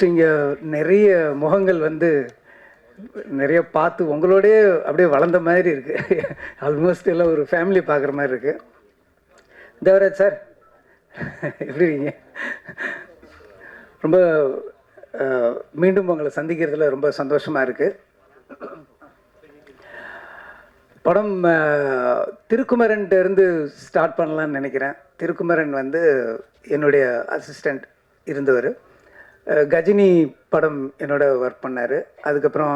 Almost இங்கே நிறைய முகங்கள் வந்து நிறைய பார்த்து உங்களோடய அப்படியே வளர்ந்த மாதிரி இருக்குது. ஆல்மோஸ்ட் எல்லாம் ஒரு ஃபேமிலி பார்க்குற மாதிரி இருக்குது. தேவராஜ் சார் எப்படி இருக்கீங்க? ரொம்ப மீண்டும் உங்களை சந்திக்கிறதுல ரொம்ப சந்தோஷமாக இருக்குது. படம் திருக்குமரன்ட்டு இருந்து ஸ்டார்ட் பண்ணலான்னு நினைக்கிறேன். திருக்குமரன் வந்து என்னுடைய அசிஸ்டண்ட் இருந்தவர். கஜினி படம் என்னோட ஒர்க் பண்ணார். அதுக்கப்புறம்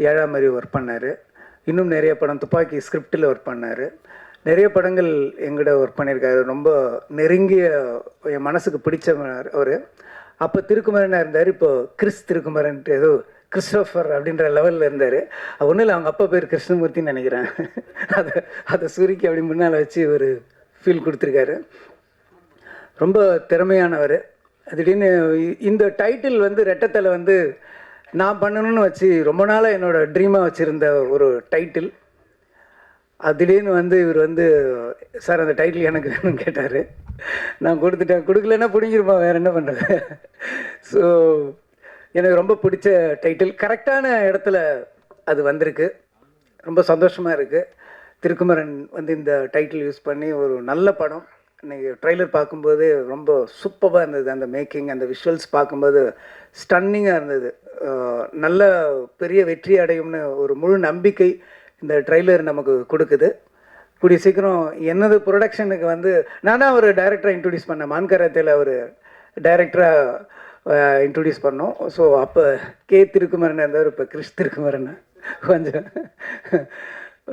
ஏழாமரி ஒர்க் பண்ணார். இன்னும் நிறைய படம் துப்பாக்கி ஸ்கிரிப்டில் ஒர்க் பண்ணார். நிறைய படங்கள் எங்கிட்ட ஒர்க் பண்ணியிருக்காரு. ரொம்ப நெருங்கிய என் மனசுக்கு பிடிச்சவர் அவர். அப்போ திருக்குமரனாக இருந்தார். இப்போ திருக்குமரன்ட்டு ஏதோ கிறிஸ்டோஃபர் அப்படின்ற லெவலில் இருந்தார். ஒன்றும் இல்லை, அவங்க அப்பா பேர் கிருஷ்ணமூர்த்தின்னு நினைக்கிறேன். அதை சுருக்கி அப்படி முன்னால் வச்சு ஒரு ஃபீல் கொடுத்துருக்காரு. ரொம்ப திறமையானவர். திடீர்னு இந்த டைட்டில் வந்து ரெட்டத்தலை வந்து நான் பண்ணணும்னு வச்சு ரொம்ப நாளாக என்னோடய ட்ரீமாக வச்சுருந்த ஒரு டைட்டில். அது திடீர்னு வந்து இவர் வந்து சார் அந்த டைட்டில் எனக்கு வேணும்னு கேட்டார். நான் கொடுத்துட்டேன். கொடுக்கலன்னா பிடிங்கிருப்பா, வேறு என்ன பண்ணுறது. ஸோ எனக்கு ரொம்ப பிடிச்ச டைட்டில். கரெக்டான இடத்துல அது வந்திருக்கு. ரொம்ப சந்தோஷமாக இருக்குது. திருக்குமரன் வந்து இந்த டைட்டில் யூஸ் பண்ணி ஒரு நல்ல படம். இன்றைக்கி ட்ரெய்லர் பார்க்கும்போது ரொம்ப சூப்பராக இருந்தது. அந்த மேக்கிங், அந்த விஷுவல்ஸ் பார்க்கும்போது ஸ்டன்னிங்காக இருந்தது. நல்ல பெரிய வெற்றி அடையும்னு ஒரு முழு நம்பிக்கை இந்த ட்ரெய்லர் நமக்கு கொடுக்குது. கூடிய சீக்கிரம் என்னது ப்ரொடக்ஷனுக்கு வந்து நானாக ஒரு டைரக்டரை இன்ட்ரடியூஸ் பண்ணேன். மான்கராத்தையில் ஒரு டைரக்டராக இன்ட்ரடியூஸ் பண்ணோம். ஸோ அப்போ திருக்குமரன் இருந்தார். இப்போ திருக்குமரன் கொஞ்சம்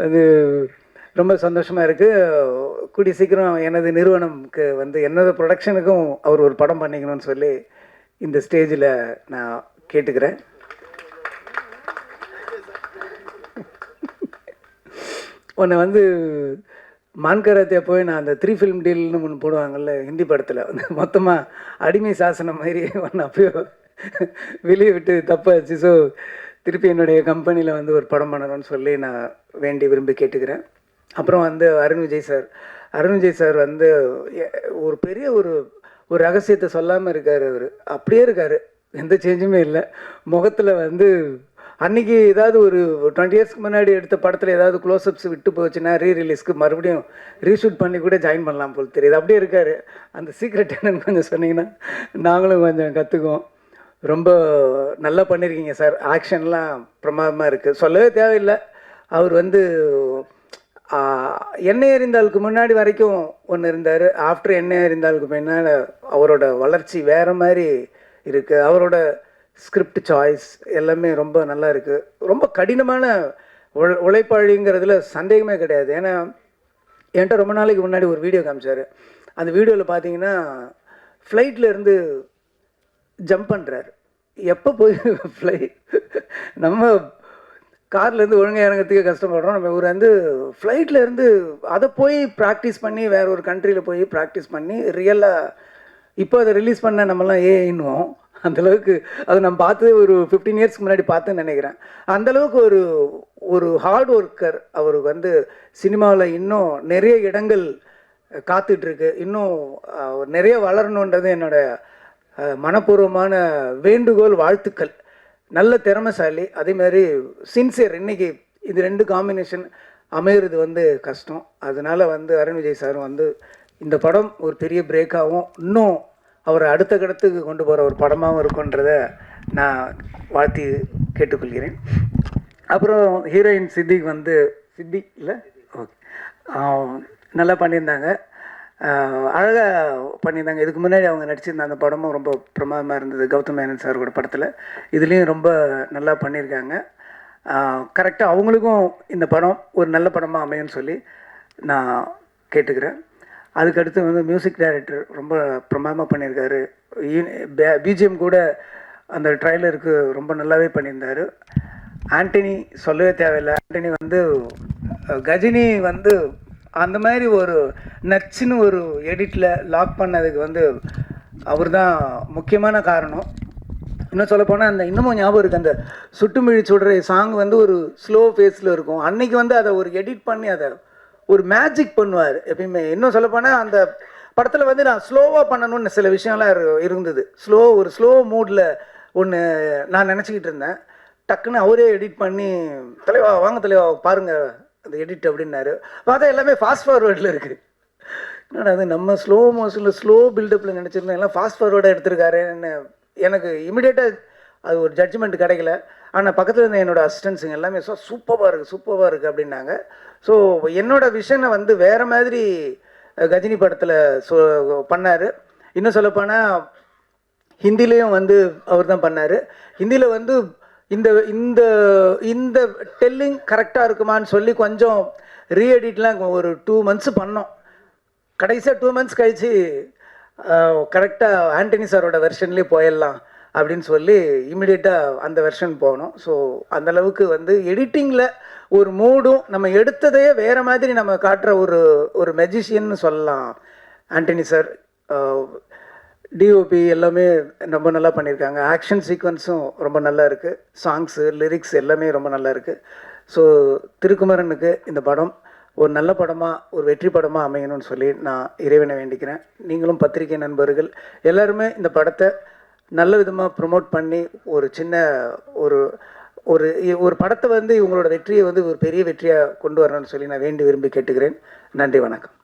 அது ரொம்ப சந்தோஷமாக இருக்குது. கூடிய சீக்கிரம் எனது நிறுவனம்க்கு வந்து என்னது ப்ரொடக்ஷனுக்கும் அவர் ஒரு படம் பண்ணிக்கணும்னு சொல்லி இந்த ஸ்டேஜில் நான் கேட்டுக்கிறேன். உன்னை வந்து மான்கராத்தியா போய் நான் அந்த 3 ஃபிலிம் டீல்னு ஒன்று போடுவாங்கள்ல ஹிந்தி படத்தில், வந்து மொத்தமாக அடிமை சாசனம் மாதிரி ஒன்று அப்பயோ வெளியே விட்டு தப்பாச்சு. ஸோ திருப்பி என்னுடைய கம்பெனியில் வந்து ஒரு படம் பண்ணணும்னு சொல்லி நான் வேண்டி விரும்பி கேட்டுக்கிறேன். அப்புறம் வந்து அருண் விஜய் சார் வந்து ஒரு பெரிய ஒரு ரகசியத்தை சொல்லாமல் இருக்கார். அவர் அப்படியே இருக்கார், எந்த சேஞ்சுமே இல்லை முகத்தில். வந்து அன்றைக்கி ஏதாவது ஒரு 20 இயர்ஸ்க்கு முன்னாடி எடுத்த படத்தில் ஏதாவது க்ளோஸ்அப்ஸ் விட்டு போச்சுன்னா ரீரிலீஸ்க்கு மறுபடியும் ரீஷூட் பண்ணி கூட ஜாயின் பண்ணலாம் போல் தெரியுது. அப்படியே இருக்கார். அந்த சீக்ரெட் என்னன்னு கொஞ்சம் சொன்னீங்கன்னா நாங்களும் கொஞ்சம் கற்றுக்குவோம். ரொம்ப நல்லா பண்ணியிருக்கீங்க சார். ஆக்ஷன்லாம் பிரமாதமாக இருக்குது, சொல்லவே தேவையில்லை. அவர் வந்து எண்ணெய் எறிந்தாளுக்கு முன்னாடி வரைக்கும் ஒன்று இருந்தார். ஆஃப்டர் எண்ணெய் எறிந்தாளுக்கு பின்னால் அவரோட வளர்ச்சி வேறு மாதிரி இருக்குது. அவரோட ஸ்கிரிப்ட் சாய்ஸ் எல்லாமே ரொம்ப நல்லா இருக்குது. ரொம்ப கடினமான உழைப்பாளிங்கிறதுல சந்தேகமே கிடையாது. ஏன்னா என்கிட்ட ரொம்ப நாளைக்கு முன்னாடி ஒரு வீடியோ காமிச்சார். அந்த வீடியோவில் பார்த்தீங்கன்னா ஃப்ளைட்டில் இருந்து ஜம்ப் பண்ணுறாரு. எப்போ போய் நம்ம கார்லேருந்து ஒழுங்காக இறங்கிறதுக்கே கஷ்டப்படுறோம். நம்ம இவர் வந்து ஃப்ளைட்டில் இருந்து அதை போய் ப்ராக்டிஸ் பண்ணி வேறு ஒரு கண்ட்ரியில் போய் ப்ராக்டிஸ் பண்ணி ரியலாக இப்போ அதை ரிலீஸ் பண்ண நம்மலாம் ஏன்னுவோம். அந்தளவுக்கு அது நம்ம பார்த்து ஒரு 15 இயர்ஸ்க்கு முன்னாடி பார்த்துன்னு நினைக்கிறேன். அந்தளவுக்கு ஒரு ஹார்ட் ஒர்க்கர். அவருக்கு வந்து சினிமாவில் இன்னும் நிறைய இடங்கள் காத்துட்ருக்கு. இன்னும் நிறைய வளரணுன்றது என்னோடய மனப்பூர்வமான வேண்டுகோள், வாழ்த்துக்கள். நல்ல திறமைசாலி, அதேமாதிரி சின்சியர். இன்றைக்கி இது 2 காம்பினேஷன் அமையிறது வந்து கஷ்டம். அதனால் வந்து அருண் விஜய் சார் வந்து இந்த படம் ஒரு பெரிய பிரேக்காகவும் இன்னும் அவரை அடுத்த கடத்துக்கு கொண்டு போகிற ஒரு படமாகவும் இருக்குன்றதை நான் வாழ்த்தி கேட்டுக்கொள்கிறேன். அப்புறம் ஹீரோயின் சித்திக் இல்லை ஓகே, நல்லா பண்ணியிருந்தாங்க, அழகாக பண்ணியிருந்தாங்க. இதுக்கு முன்னாடி அவங்க நடிச்சிருந்த அந்த படமும் ரொம்ப பிரமாதமாக இருந்தது, கௌதம் மேனன் சாரோட படத்தில். இதுலேயும் ரொம்ப நல்லா பண்ணியிருக்காங்க. கரெக்டாக அவங்களுக்கும் இந்த படம் ஒரு நல்ல படமாக அமையும்னு சொல்லி நான் கேட்டுக்கிறேன். அதுக்கடுத்து வந்து மியூசிக் டைரக்டர் ரொம்ப பிரமாதமாக பண்ணியிருக்காரு. பிஜிஎம் கூட அந்த ட்ரைலருக்கு ரொம்ப நல்லாவே பண்ணியிருந்தார். ஆண்டனி சொல்லவே தேவையில்லை. ஆண்டனி வந்து கஜினி வந்து அந்த மாதிரி ஒரு நச்சுன்னு ஒரு எடிட்டில் லாக் பண்ணதுக்கு வந்து அவர் தான் முக்கியமான காரணம். இன்னும் சொல்லப்போனால் அந்த இன்னமும் ஞாபகம் இருக்குது, அந்த சுட்டுமிழி சுடுற சாங் வந்து ஒரு ஸ்லோ ஃபேஸில் இருக்கும். அன்றைக்கி வந்து அதை ஒரு எடிட் பண்ணி அதை ஒரு மேஜிக் பண்ணுவார் எப்பயுமே. இன்னும் சொல்லப்போனால் அந்த படத்தில் வந்து நான் ஸ்லோவாக பண்ணணும்னு சில விஷயம்லாம் இருந்தது. ஒரு ஸ்லோ மூடில் ஒன்று நான் நினச்சிக்கிட்டு இருந்தேன். டக்குன்னு அவரே எடிட் பண்ணி, தலைவா வாங்க தலைவா பாருங்கள் அந்த எடிட் அப்படின்னாரு. பார்த்தா எல்லாமே ஃபாஸ்ட் ஃபார்வேர்டில் இருக்குது. என்னடா அது நம்ம ஸ்லோ மோஷனில் ஸ்லோ பில்டப்பில் நினச்சிருந்தேன், எல்லாம் ஃபாஸ்ட் ஃபார்வேர்டாக எடுத்திருக்காருன்னு எனக்கு இமிடியேட்டாக அது ஒரு ஜட்ஜ்மெண்ட் கிடைக்கல. ஆனால் பக்கத்தில் இருந்த என்னோடய அசிஸ்டன்ஸுங்க எல்லாமே சூப்பராக இருக்குது அப்படின்னாங்க. ஸோ என்னோடய விஷனை வந்து வேறு மாதிரி கஜினி படத்தில் பண்ணார். இன்னும் சொல்லப்போனால் ஹிந்திலேயும் வந்து அவர் தான் பண்ணார். ஹிந்தியில் வந்து இந்த இந்த இந்த டெல்லிங் கரெக்டாக இருக்குமான்னு சொல்லி கொஞ்சம் ரீஎடிட்லாம் ஒரு 2 months பண்ணோம். கடைசியாக 2 months கழித்து கரெக்டாக ஆண்டனி சாரோட வெர்ஷன்லேயே போயிடலாம் அப்படின்னு சொல்லி இமிடியேட்டாக அந்த வெர்ஷன் போனோம். ஸோ அந்தளவுக்கு வந்து எடிட்டிங்கில் ஒரு மூடும் நம்ம எடுத்ததையே வேறு மாதிரி நம்ம காட்டுற ஒரு மெஜிஷியன்னு சொல்லலாம் ஆண்டனி சார். டிஓபி எல்லாமே ரொம்ப நல்லா பண்ணியிருக்காங்க. ஆக்ஷன் சீக்வன்ஸும் ரொம்ப நல்லா இருக்குது. சாங்ஸு லிரிக்ஸ் எல்லாமே ரொம்ப நல்லா இருக்குது. ஸோ திருக்குமரனுக்கு இந்த படம் ஒரு நல்ல படமாக ஒரு வெற்றி படமாக அமையணும்னு சொல்லி நான் இறைவனை வேண்டிக்கிறேன். நீங்களும் பத்திரிகை நண்பர்கள் எல்லாருமே இந்த படத்தை நல்ல விதமாக ப்ரொமோட் பண்ணி ஒரு சின்ன ஒரு ஒரு ஒரு படத்தை வந்து இவங்களோட வெற்றியை வந்து ஒரு பெரிய வெற்றியாக கொண்டு வரணும்னு சொல்லி நான் விரும்பி கேட்டுக்கிறேன். நன்றி, வணக்கம்.